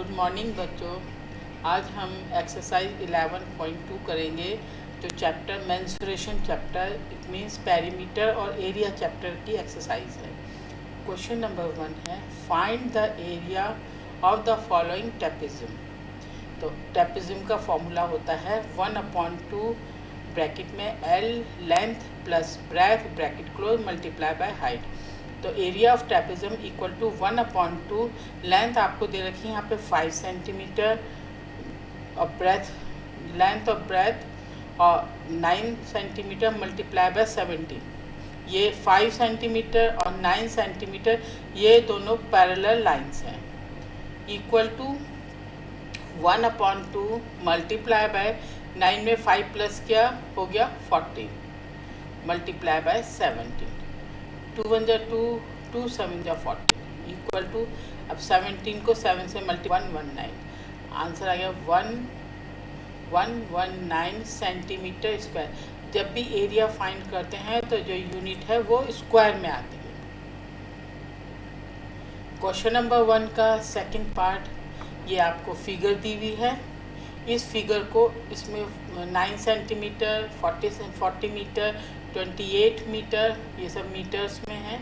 Good morning बच्चों। आज हम एक्सरसाइज 11.2 करेंगे जो chapter mensuration chapter it means perimeter और एरिया चैप्टर की एक्सरसाइज है। क्वेश्चन नंबर 1 है find the area of the following trapezium. तो ट्रेपेजियम का फॉर्मूला होता है 1/2 ब्रैकेट में L length plus breadth bracket close multiply by height. तो area of trapezium equal to 1/2 length आपको दे रखी है यहाँ पे 5 सेंटीमीटर और ब्रेथ लेंथ ऑफ ब्रेथ और 9 सेंटीमीटर मल्टीप्लाई बाय 17। ये 5 सेंटीमीटर और 9 सेंटीमीटर ये दोनों पैरेलल लाइंस हैं। इक्वल टू 1/2 मल्टीप्लाई बाय 9 में 5 प्लस क्या हो गया 40 मल्टीप्लाई बाय 17। 2 1 जा 2, 2 7 जा 40 इक्वल टू अब 17 को 7 से मल्टीप्लाई 119। आंसर आ गया 119 सेंटीमीटर स्क्वायर। जब भी एरिया फाइंड करते हैं तो जो यूनिट है वो स्क्वायर में आती है। क्वेश्चन नंबर 1 का सेकंड पार्ट, ये आपको फिगर दी हुई है। इस फिगर को इसमें 9 सेंटीमीटर 40 मीटर 28 मीटर ये सब मीटर्स में है।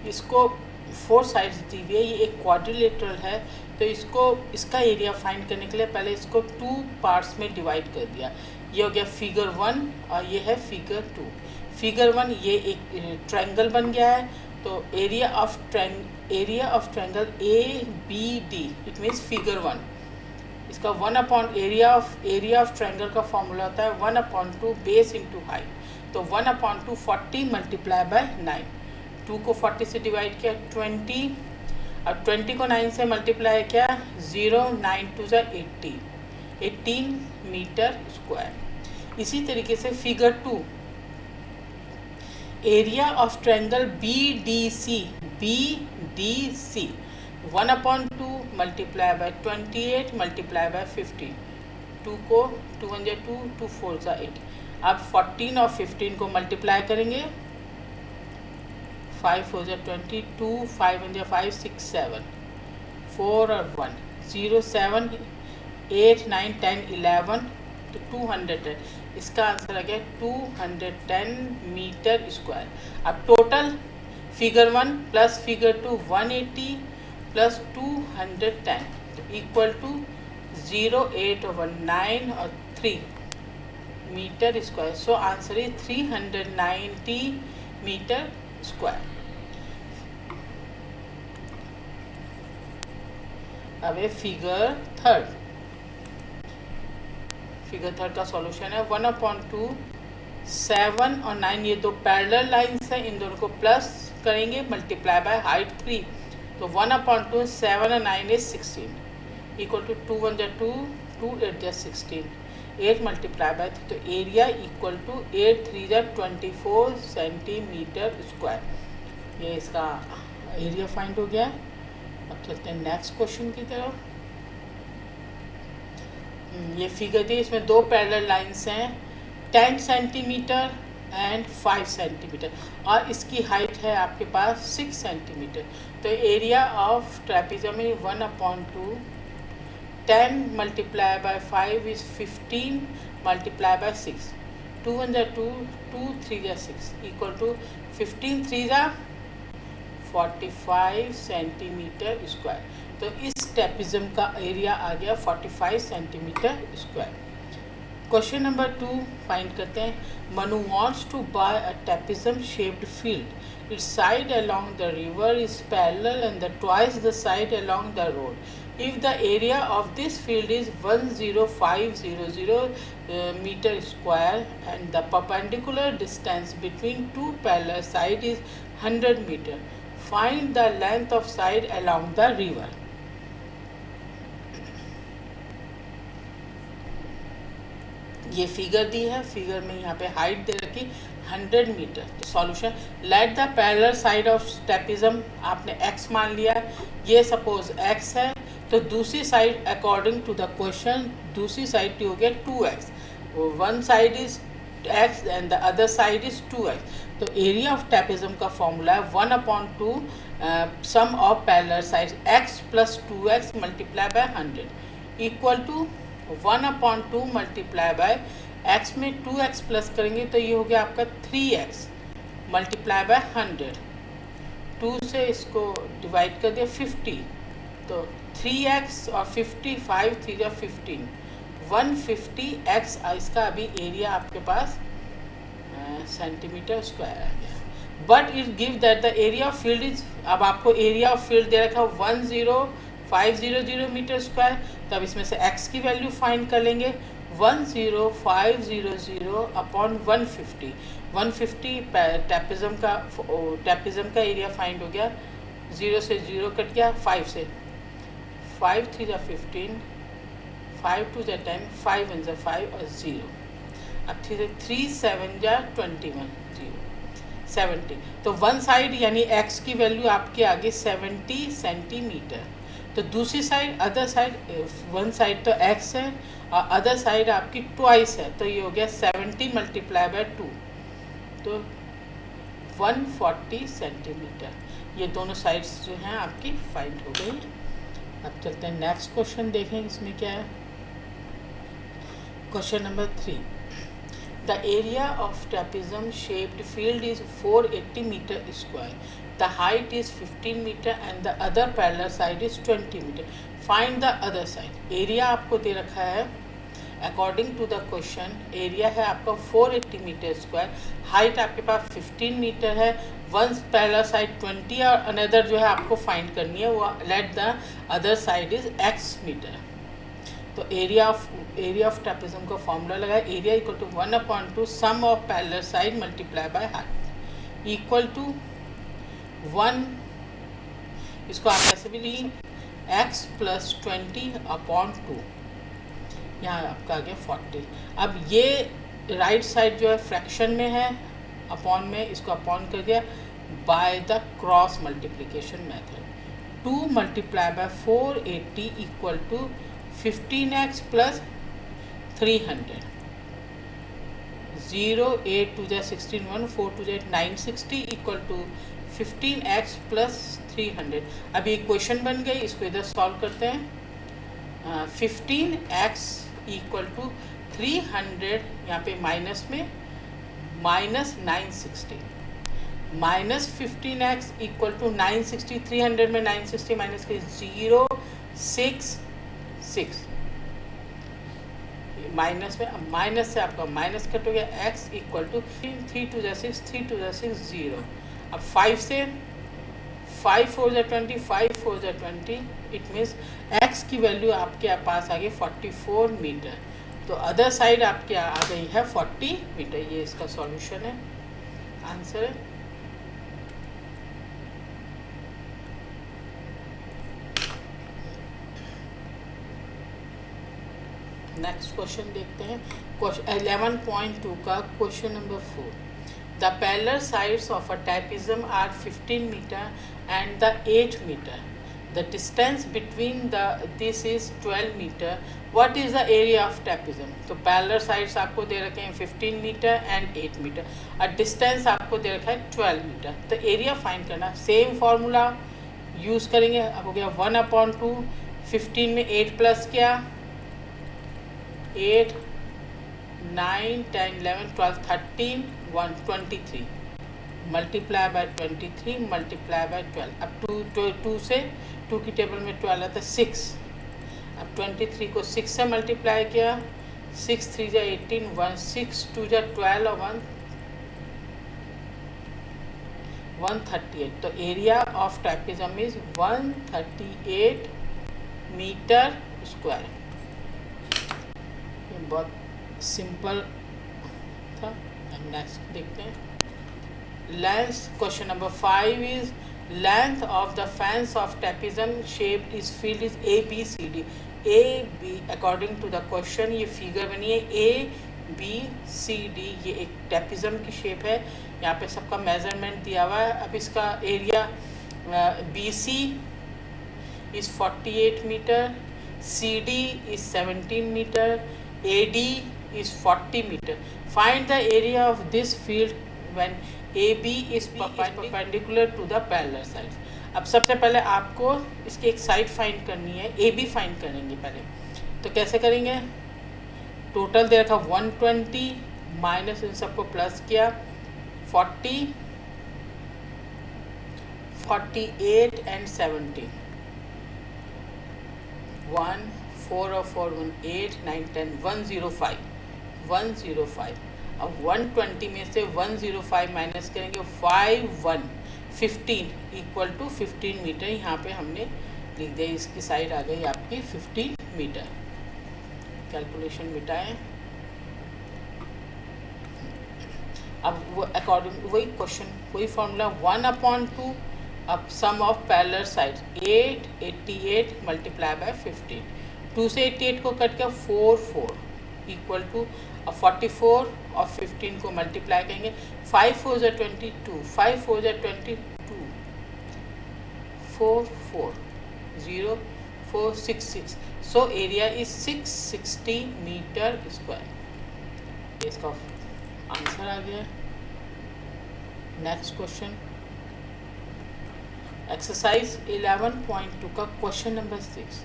इसको 4 साइड्स दी हुई है। ये एक क्वाड्रिलेटरल है तो इसका एरिया फाइंड करने के लिए पहले इसको 2 पार्ट्स में डिवाइड कर दिया। ये हो गया फिगर 1 और ये है फिगर 2। फिगर 1 ये एक ट्रायंगल बन गया है तो area of triangle ABD it means figure 1। इसका 1 एरिया ऑफ ट्रायंगल का फॉर्मूला होता है 1/2 बेस इंटू हाइट। तो 1/2 40 मल्टीप्लाई बाय 9। 2 को 40 से डिवाइड किया 20 और 20 को 9 से मल्टीप्लाई किया 0 9 2 जा 18 मीटर स्क्वायर। इसी तरीके से figure 2 area of triangle BDC 1/2 multiply bye 28 multiply by 15। 2 को 2 1 जा 2 2 4 जा 8। अब 14 और 15 को मल्टीप्लाई करेंगे 5 4 जा 22 5 1 जा 5 6 7 4 और 1 0 7 8 9 10 11 तो 210। इसका आंसर आ गया 210 मीटर स्क्वायर। अब total figure 1 plus figure 2 180 plus 210 तो इक्वल टू 0.8/9 और 3 metre square. So answer is 390 metre square. अब ये फिगर थर्ड का सॉल्यूशन है 1/2 7 और 9 ये दो पैरेलल लाइंस हैं, इन दोनों को प्लस करेंगे मल्टीप्लाई बाय हाइट 3। तो 1/2 7 और 9 इज 16 इक्वल टू 2 1 जा 2 2 8 जा 16 8 मल्टीप्लाई बाय तो एरिया इक्वल टू 8 3 जा 24 सेंटीमीटर स्क्वायर। ये इसका एरिया फाइंड हो गया। अब चलते हैं नेक्स्ट क्वेश्चन की तरफ। ये फिगर दी, इसमें दो पैरेलल लाइंस हैं 10 सेंटीमीटर एंड 5 सेंटीमीटर और इसकी हाइट है आपके पास 6 सेंटीमीटर। तो area of trapezium is 1/2 10 multiply by 5 is 15 multiply by 6। 2 1 जा 2 2 3 जा 6 इक्वल टू 15 3 जा 45 सेंटीमीटर स्क्वायर। तो इस ट्रेपेजियम का एरिया आ गया 45 centimetre square. Question number 2 find करते हैं। Manu wants to buy a trapezium shaped field. Its side along the river is parallel and the twice the side along the road. If the area of this field is 10500 meter square and the perpendicular distance between two parallel sides is 100 meter, find the length of side along the river. ये figure दी है, figure में यहाँ पे height दे रखी 100 metre. तो solution let the parallel side of trapezium आपने x मान लिया, ये सपोज x है तो दूसरी side according to the question दूसरी साइड हो गया 2x। One side is x and the other side is 2x. तो एरिया ऑफ ट्रेपेजम का फॉर्मूला है 1/2 sum of parallel sides x + 2x multiply by 100 equal to 1/2 multiply by x में 2x plus करेंगे तो ये हो गया आपका 3x मल्टीप्लाई बाय 100. 2 से इसको डिवाइड कर दिया 50, तो 3x और 50, 5 3 या 15, 150x इसका अभी एरिया आपके पास सेंटीमीटर स्क्वायर आ गया. But it give that the area of field is, अब आपको एरिया ऑफ फील्ड दे रखा 10500 मीटर स्क्वायर. तो अब इसमें से x की वैल्यू फाइंड कर लेंगे. 10500 अपॉन 150. 150 ट्रेपेजम का एरिया फाइंड हो गया. 0 से 0 कट गया, 5 से 5 3 15, 5 2 10, 5 1 5 और 0. अब 3 7 21, 70. तो वन साइड यानी x की वैल्यू आपके आगे 70 सेंटीमीटर. तो दूसरी side, other side, one side तो x है और अदर साइड आपकी ट्वाइस है, तो ये हो गया 70 मल्टीप्लाई बाय 2, तो 140 सेंटीमीटर. ये दोनों साइड्स जो हैं आपकी फाइंड हो गई. अब चलते हैं नेक्स्ट क्वेश्चन देखें इसमें क्या है. Question number 3. The area of trapezium shaped field is 480 meter square. The height is 15 meter and the other parallel side is 20 meter. Find the other side. Area आपको दे रखा है according to the question. Area है आपका 480 meter square. Height आपके पास 15 meter है. One parallel side 20 और another जो है आपको find करनी है वो let the other side is x meter. तो एरिया ऑफ ट्रेपेजम का फॉर्मूला लगाए. Area equal to 1/2 sum of parallel side multiply by height equal to 1. इसको आप ऐसे भी ली x + 20/2. यहाँ आपका आ गया 40. अब ये राइट साइड जो है फ्रैक्शन में है, अपॉन में, इसको अपॉन कर दिया by the cross multiplication method. 2 multiply by 480 equal to 15x + 300. 0 8 2 16 1 4 2 960 equal to 15x + 300. अब ये क्वेश्चन बन गई, इसको इधर सॉल्व करते हैं. 15x इक्वल टू 300, यहाँ पे माइनस में -960 माइनस 15x इक्वल टू 960. 300 में 960 माइनस के 0 6 6 माइनस में, अब माइनस से आपका माइनस कट हो गया. x equal to 3 2 6 3 2 6 0. अब 5 से 5 4 20 5 4 20. इट मीन्स x की वैल्यू आपके पास आ गई 44 मीटर. तो अदर साइड आपके आ गई है 40 मीटर. ये इसका सॉल्यूशन है, आंसर है. नेक्स्ट क्वेश्चन देखते हैं. 11.2 का question number 4. The parallel sides of a trapezium are 15 metre and the 8 metre. The distance between this is 12 metre. What is the area of trapezium. तो पैरेलल साइड्स आपको दे रखे हैं 15 मीटर एंड 8 मीटर और distance आपको दे रखा है 12 मीटर. तो एरिया फाइंड करना, सेम फार्मूला यूज़ करेंगे. अब हो गया 1/2. 15 में 8 प्लस किया 8 9 10 11 12 13 1 23 मल्टीप्लाई बाय 23 मल्टीप्लाई बाय 12. अब 2 से 2 की टेबल में 12 आता है 6. अब 23 को 6 से मल्टीप्लाई किया. 6 3 जा 18 1 6 2 जा 12 और 138. तो area of trapezium is 138 metre square. बहुत सिंपल था. अब नेक्स्ट देखते हैं. Length. Question number 5 is length of the fence of trapezium shape is field is ABCD. AB according to the question ये फिगर बनी है ABCD. ये एक ट्रेपेजियम की शेप है. यहाँ पे सबका मेजरमेंट दिया हुआ है. अब इसका area BC is 48 metre, CD is 17 metre, AD is 40 meter. Find the area of this field when AB is perpendicular to the parallel sides. अब सबसे पहले आपको इसकी एक साइड फाइंड करनी है, AB फाइंड करेंगे पहले. तो कैसे करेंगे? टोटल दे रखा 120 माइनस इन सबको प्लस किया 40, 48 एंड 70. 1 4 और 4 1 8 9 10 105 105. अब 120 में से 105 माइनस करेंगे 5 1 15 इक्वल टू 15 मीटर. यहाँ पे हमने लिख दिया, इसकी साइड आ गई आपकी 15 मीटर. कैलकुलेशन मिटाएं. अब वो अकॉर्डिंग वही क्वेश्चन वही फॉर्मूला 1/2 अब sum of parallel sides 8 88 multiply by 15. 2 से 88 को कट कर 4 4 इक्वल टू 44 और 15 को मल्टीप्लाई करेंगे. 5 4 ज़ा 22 5 4 ज़ा 22 4 4 0 4 6 6. So area is 660 metre square. इसका आंसर आ गया. नेक्स्ट क्वेश्चन एक्सरसाइज 11.2 का question number 6.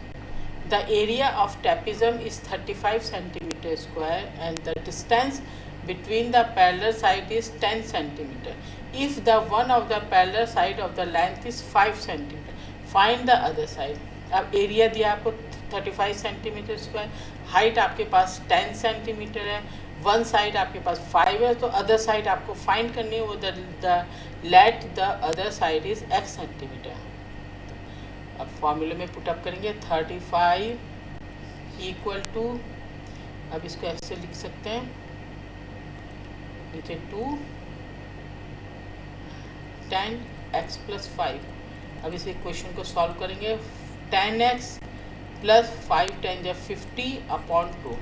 The area of trapezium is 35 centimeter square and the distance between the parallel side is 10 centimeter. If the one of the parallel side of the length is 5 centimeter, find the other side. अब area दिया आपको 35 centimetre square, height आपके पास 10 centimetre है, one side आपके पास 5 है, तो other side आपको find करनी है. वो the let the other side is x centimetre. अब फॉर्मूले में पुटअप करेंगे 35 इक्वल टू, अब इसको ऐसे लिख सकते हैं नीचे 2 10x + 5. अब इस इक्वेशन को सॉल्व करेंगे. 10x + 5 10 = 50/2.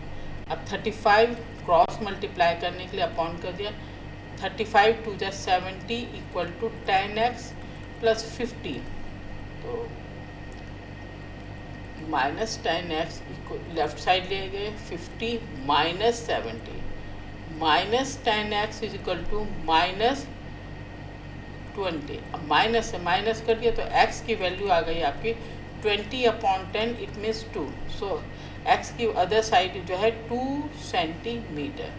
अब 35 क्रॉस मल्टीप्लाई करने के लिए अपॉन कर दिया. 35 2 = 70 इक्वल टू 10x + 50. तो माइनस 10x लेफ्ट साइड ले गए 50 minus 70 minus 10x is equal to minus 20. अब माइनस से माइनस कर दिया तो x की वैल्यू आ गई आपकी 20/10. It means 2. सो x की अदर साइड जो है 2 सेंटीमीटर.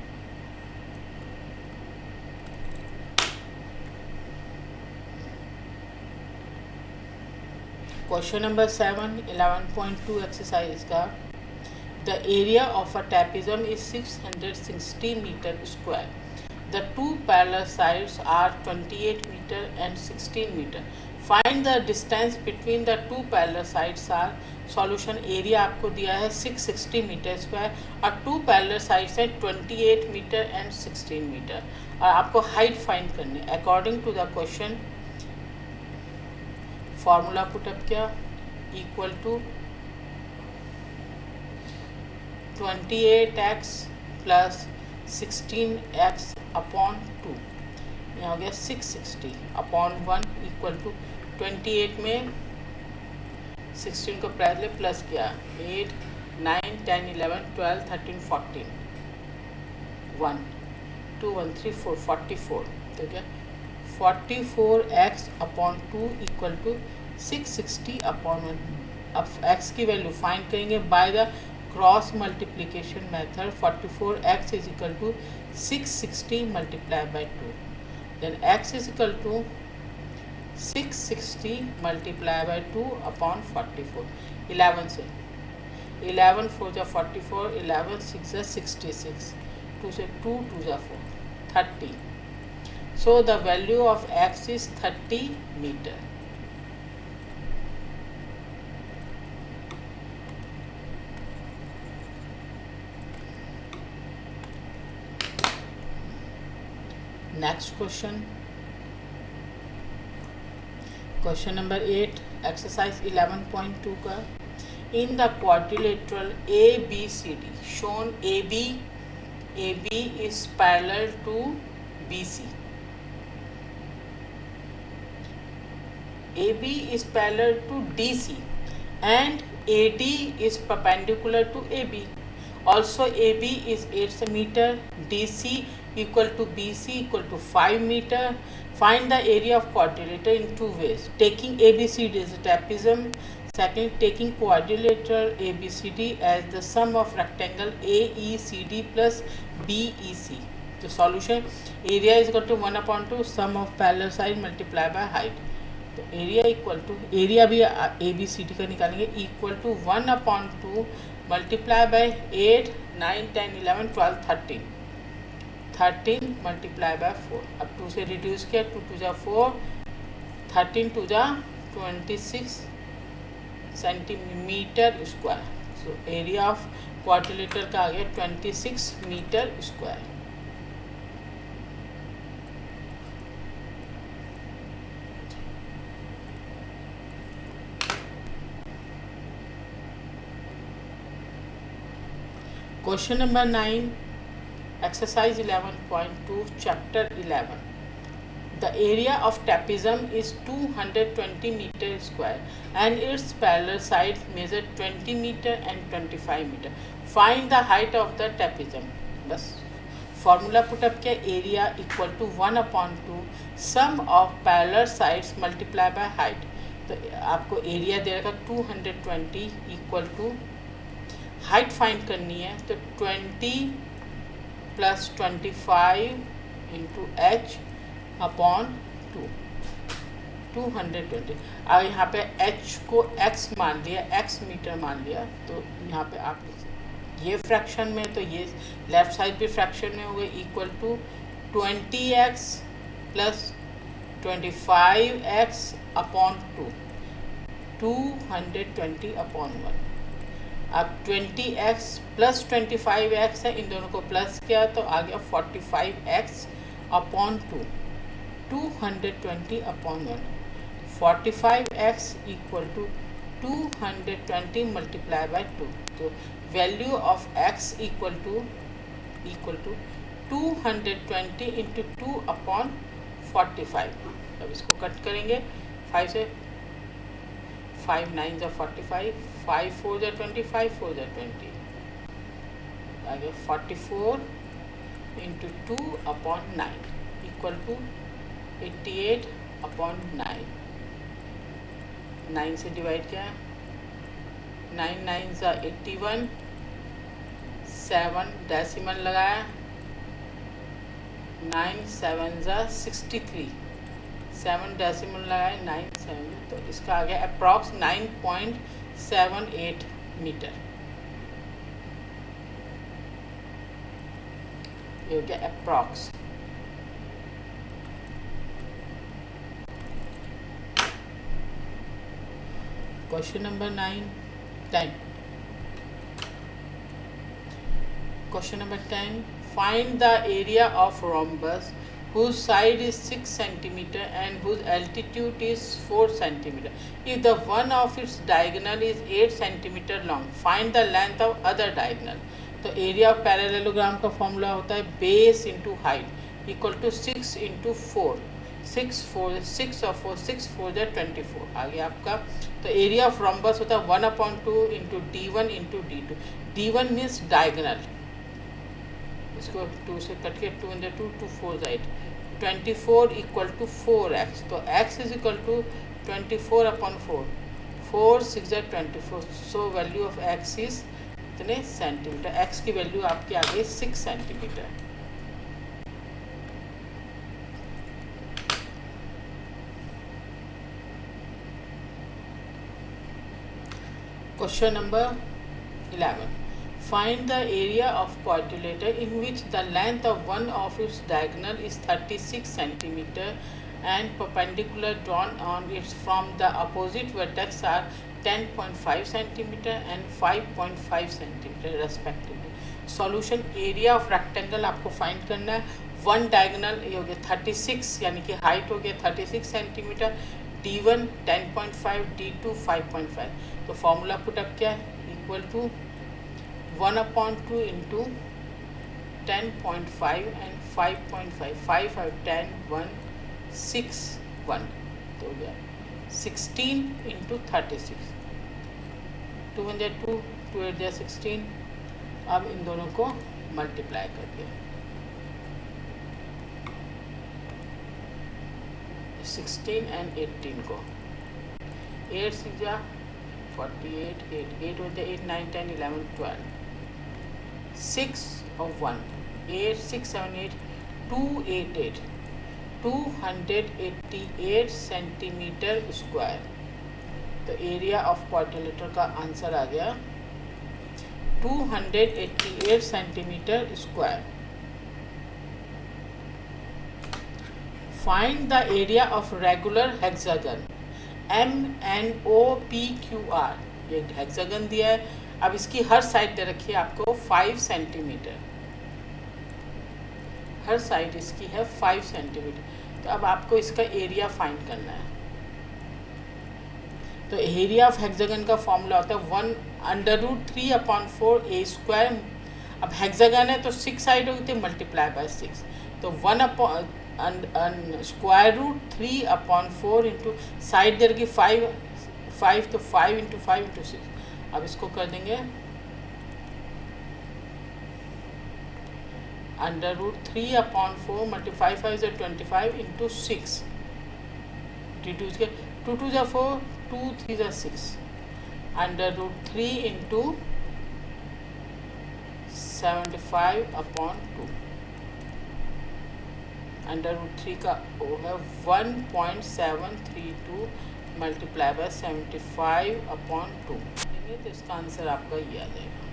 क्वेश्चन नंबर 7 11.2 एक्सरसाइज का. The area of a trapezium is 660 metre square. The two parallel sides are 28 meter and 16 meter. Find the distance between the two parallel sides are. Solution area आपको दिया है 660 metre square और to parallel sides हैं 28 metre and 16 metre और आपको height find करनी है. According to the question formula put up किया equal to 28x + 16x upon 2. यहाँ हो गया 660/1 इक्वल टू 28 में 16 को पहले प्लस किया 8 9 10 11 12 13 14 1 2 1 3 4 44. तो क्या 44x/2 इक्वल टू 660/1. अब x की वैल्यू फाइंड करेंगे by the cross multiplication method. 44x is equal to 660 multiply by 2. Then x is equal to 660 multiply by 2/44. 11 से 11 4 = 44 11 6 = 66 2 से 2 2 = 4 30. So the value of x is 30 meter. Next question. Question number 8 exercise 11.2 का. In the quadrilateral ABCD shown AB is parallel to BC. AB is parallel to DC and AD is perpendicular to AB. Also AB is 8 meter, DC equal to BC equal to 5 meter. Find the area of quadrilateral in two ways: taking ABCD as a trapezium, second taking quadrilateral ABCD as the sum of rectangle AECD plus BEC. तो solution area is equal to 1/2 sum of parallel side multiply by height. तो area equal to area भी A B C D का निकालेंगे equal to 1/2 multiply by 8 9 10 11 12 13 multiply by 4. अब 2 से reduce किया, 2 2 जा 4, 13 2 जा 26 centimetre square. So area of quadrilateral का आ गया 26 metre square. Question number 9, exercise 11.2, chapter 11. The area of trapezium is 220 meter square and its parallel side measure 20 meter and 25 meter. Find the height of the trapezium. बस formula put up किया, area equal to 1/2 sum of parallel sides multiply by height. तो आपको area दे रखा 220 equal to height find करनी है, तो 20 plus 25 into H upon 2, 220. अब यहाँ पे एच को एक्स मान लिया, एक्स मीटर मान लिया, तो यहाँ पे आप ये फ्रैक्शन में, तो ये लेफ्ट साइड भी फ्रैक्शन में हो गए equal to 20x plus 25x upon 2, 220 upon 1. अब 20x प्लस 25x है, इन दोनों को प्लस किया तो आ गया 45x upon 2, 220 upon 1. 45x equal to 220 multiply by 2. तो value of x equal to 220 into 2 upon 45. अब इसको कट करेंगे 5 से, 5 9 जा 45, 5 4 जा 20, 5 4 जा 20, आगे 44 into 2 upon 9 equal to 88 upon 9. 9 से डिवाइड किया, 9 9 जा 81, 7 डेसिमल लगाया, 9 7 जा 63, 7 डेसिमल लगाए 9 7, तो इसका आ गया अप्रॉक्स 9.78 मीटर. ये हो गया approx. Question number 10. Question number 10. Find the area of rhombus whose side is 6 centimeter and whose altitude is 4 centimeter. If the one of its diagonal is 8 centimeter long, find the length of other diagonal. तो area of parallelogram का formula होता है base into height equal to 6 into 4, 6 और 4 6 4 जा 24 आ गया आपका. तो area of rhombus होता है 1/2 into D1 into D2. D1 means diagonal, इसको 2 से कट के 2 × 2 2 4 8, 24 इक्वल टू 4x. तो x is equal to 24 upon 4, 4 6 जा 24. So value of x is इतने सेंटीमीटर. x की वैल्यू आपके आगे 6 centimetre. Question number 11. Find the area of quadrilateral in which the length of one of its diagonal is 36 centimeter and perpendicular drawn on its from the opposite vertex are 10.5 centimeter and 5.5 centimeter respectively. Solution area of rectangle आपको find करना है. One diagonal ये हो गया 36, यानी कि height हो गया 36 सेंटीमीटर. D1 10.5, D2 5.5. तो फॉर्मूला पुटअप क्या है इक्वल टू 1/2 इंटू 10.5 एंड 5.5, 5 5 10 1 6 1, तो हो गया 16 इंटू 36. 2 1 जा 2, 2 8 जा 16, अब इन दोनों को मल्टीप्लाई कर दिया, 16 एंड 18 को, 8 6 48, 8 होते 8 9 10 11 12, 6 और 1, 8 6 7 8 288 288 सेंटीमीटर स्क्वायर। तो एरिया ऑफ क्वाड्रिलेटरल का आंसर आ गया 288 centimetre square. Find the area of regular hexagon MNOPQR। ये हेक्सागन दिया है, अब इसकी हर साइड दे रखी है आपको 5 सेंटीमीटर, हर साइड इसकी है 5 सेंटीमीटर। तो अब आपको इसका एरिया फाइंड करना है। तो एरिया ऑफ हेक्सागन का फॉर्मूला होता है 1/√3/4 A²। अब हेक्सागन है तो 6 साइड होगी तो मल्टीप्लाई बाय 6, तो 1/√3/4 इंटू साइड दे रखी 5 तो 5 इंटू 5 इंटू 6। अब इसको कर देंगे √3/4 मल्टीप्लाई 5 से 25 इंटू 6, 2 2 4 2 3 6, √3 इंटू 75/2, √3 का वो है 1.732 मल्टीप्लाई बाय 75/2। तो इसका आंसर आपका ये आ जाएगा।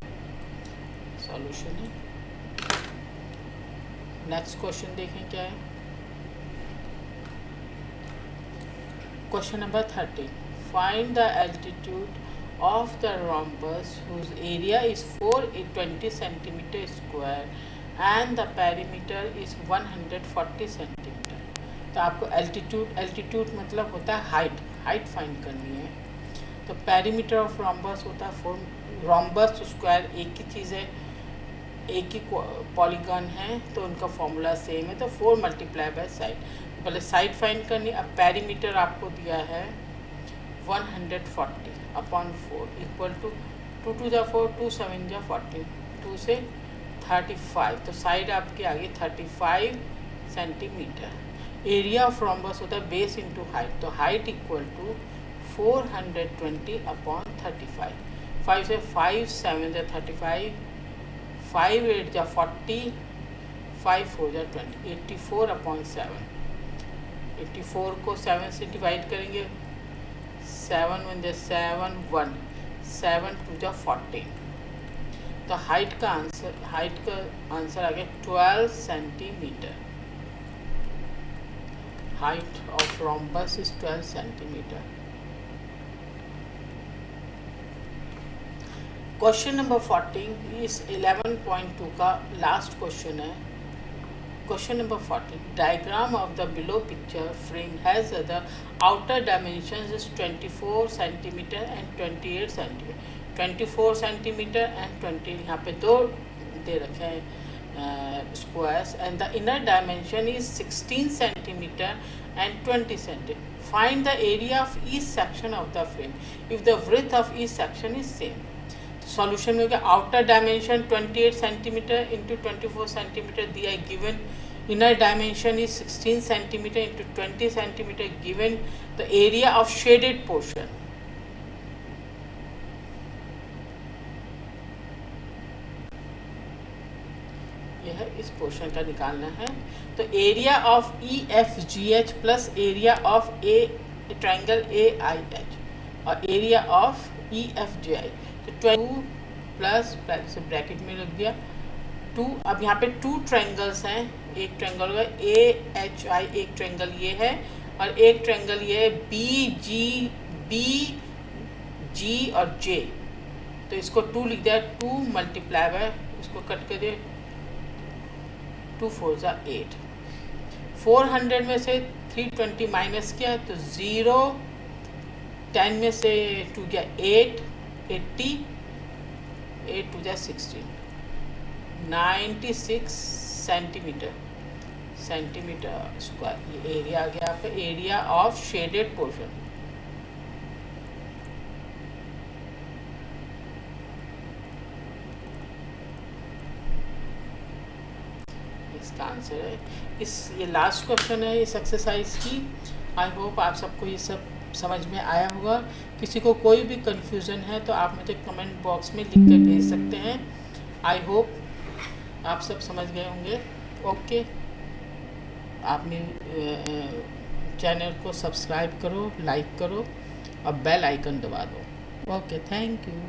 सॉल्यूशन है। नेक्स्ट क्वेश्चन देखें क्या है। Question number 13, find the altitude of the rhombus whose area is 420 centimeter square and the perimeter is 140 centimeter। तो आपको एल्टीट्यूड मतलब होता है हाइट फाइंड करनी है। तो पेरीमीटर ऑफ रॉम्बस होता है 4, रॉम्बस स्क्वायर एक ही चीज़ है, एक ही पॉलीगन है, तो उनका फॉर्मूला सेम है। तो 4 मल्टीप्लाई बाय साइड, पहले साइड फाइंड करनी। अब पेरीमीटर आपको दिया है 140/4 इक्वल टू 2 2 4 2 7 14, 2 से 35, तो साइड आपकी आ गई 35 सेंटीमीटर। एरिया ऑफ रॉम्बस होता है बेस इंटू हाइट, तो हाइट इक्वल टू 420/35, 5 से 5 7 35, 5 8 40, 5 4 20, 84/7। 84 को 7 से डिवाइड करेंगे, 7 1 7 1, 7 2 14। तो हाइट का आंसर आ गया 12 centimetre. Height of rhombus is 12 centimetre. Question number 14 इस 11.2 का लास्ट क्वेश्चन है। Question number 14. Diagram of the below picture frame has the outer dimensions is 24 centimeter and 28 centimeter. 24 centimeter and 20, यहाँ पे दो दे रखे हैं squares, and the inner dimension is 16 centimeter and 20 centimeter. Find the area of each section of the frame if the width of each section is same. Solution में हो गया outer dimension 28 centimetre into 24 centimetre दिया है given, inner dimension is 16 centimetre into 20 centimetre given the area of shaded portion. यह इस portion का निकालना है। तो area of EFGH plus area of triangle AIH और एरिया ऑफ EFGI, तो 2 प्लस ब्रैकेट में रख दिया 2। अब यहाँ पे 2 ट्रायंगल्स हैं, एक ट्रायंगल होगा AHI, एक ट्रायंगल ये है और एक ट्रायंगल ये है BG और J। तो इसको 2 लिख दिया, 2 मल्टीप्लाई बाय, इसको कट कर दिया 2 4 8। 400 में से 320 माइनस किया तो 0, 10 में से 2 गया 8, 80, 8 2 16, 96 सेंटीमीटर स्क्वायर। ये एरिया आ गया आपका एरिया ऑफ शेडेड पोर्शन। इसका आंसर है। ये लास्ट क्वेश्चन है इस एक्सरसाइज की। आई होप आप सबको ये सब समझ में आया होगा। किसी को कोई भी कन्फ्यूज़न है तो आप मुझे कमेंट बॉक्स में लिख कर भेज सकते हैं। आई होप आप सब समझ गए होंगे। ओके, आप मेरे चैनल को सब्सक्राइब करो, लाइक करो और बेल आइकन दबा दो। Okay, thank you.